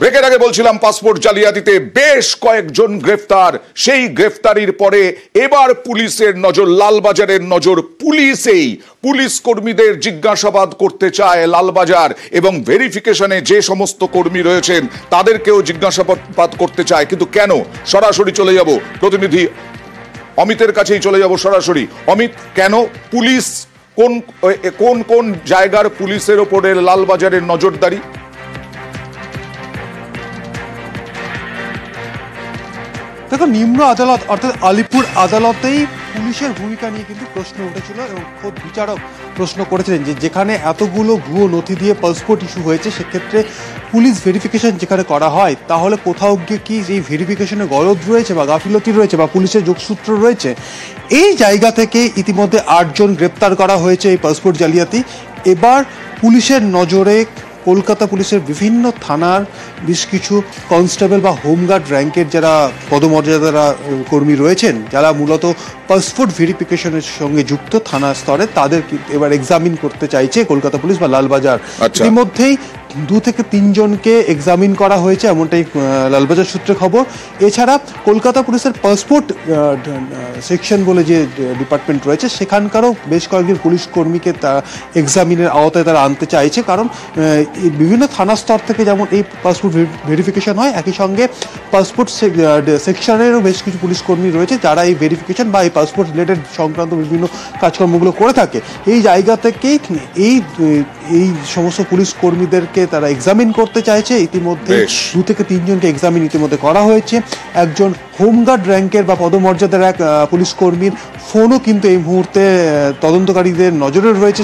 ব্রেকের আগে বলছিলাম পাসপোর্ট জালিয়াতিতে বেশ কয়েকজন গ্রেফতার। সেই গ্রেফতারির পরে এবার পুলিশের নজর, লালবাজারের নজর পুলিশেই। পুলিশ কর্মীদের জিজ্ঞাসাবাদ করতে চায় লালবাজার এবং ভেরিফিকেশনে যে সমস্ত কর্মী রয়েছেন তাদেরকেও জিজ্ঞাসাবাদ করতে চায়। কিন্তু কেন? সরাসরি চলে যাব প্রতিনিধি অমিতের কাছেই চলে যাব সরাসরি। অমিত, কেন পুলিশ কোন কোন কোন জায়গার পুলিশের ওপরে লালবাজারের নজরদারি? দেখো, নিম্ন আদালত অর্থাৎ আলিপুর আদালতেই পুলিশের ভূমিকা নিয়ে কিন্তু প্রশ্ন উঠেছিল এবং খোদ বিচারক প্রশ্ন করেছিলেন যে যেখানে এতগুলো ভুয়ো নথি দিয়ে পাসপোর্ট ইস্যু হয়েছে সেক্ষেত্রে পুলিশ ভেরিফিকেশন যেখানে করা হয় তাহলে কোথাও গিয়ে কি এই ভেরিফিকেশনে গলদ রয়েছে বা গাফিলতি রয়েছে বা পুলিশের যোগসূত্র রয়েছে। এই জায়গা থেকে ইতিমধ্যে 8 জন গ্রেপ্তার করা হয়েছে এই পাসপোর্ট জালিয়াতি। এবার পুলিশের নজরে কলকাতা পুলিশের বিভিন্ন থানার বেশ কিছু কনস্টেবল বা হোমগার্ড র্যাঙ্কের যারা পদমর্যাদারা কর্মী রয়েছেন, যারা মূলত পাসপোর্ট ভেরিফিকেশনের সঙ্গে যুক্ত থানা স্তরে, তাদের এবার এক্সামিন করতে চাইছে কলকাতা পুলিশ বা লালবাজার। ইতিমধ্যেই 2 থেকে 3 জনকে এক্সামিন করা হয়েছে, এমনটাই লালবাজার সূত্রে খবর। এছাড়া কলকাতা পুলিশের পাসপোর্ট সেকশন বলে যে ডিপার্টমেন্ট রয়েছে সেখানকারও বেশ কয়েকজন পুলিশ কর্মীকে এক্সামিনের আওতায় তারা আনতে চাইছে। কারণ বিভিন্ন থানা স্তর থেকে যেমন এই পাসপোর্ট ভেরিফিকেশন হয়, একই সঙ্গে পাসপোর্ট সেকশনেরও বেশ কিছু পুলিশ কর্মী রয়েছে যারা এই ভেরিফিকেশন বা এই পাসপোর্ট রিলেটেড সংক্রান্ত বিভিন্ন কাজকর্মগুলো করে থাকে। এই জায়গা থেকেই এই সমস্ত পুলিশ কর্মীদেরকে তারা এক্সামিন করতে চাইছে। ইতিমধ্যে 2 থেকে 3 জনকে এক্সামিন ইতিমধ্যে করা হয়েছে। একজন হোমগার্ড র্যাঙ্কের বা পদমর্যাদার এক পুলিশ কর্মীর ফোনও কিন্তু এই মুহূর্তে তদন্তকারীদের নজরে রয়েছে।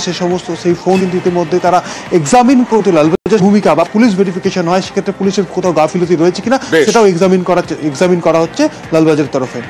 সেই ফোন কিন্তু ইতিমধ্যে তারা এক্সামিন করতে, লালবাজার ভূমিকা বা পুলিশ ভেরিফিকেশন হয় সেক্ষেত্রে পুলিশের কোথাও গাফিলতি রয়েছে কিনা সেটাও এক্সামিন করা হচ্ছে লালবাজারের তরফে।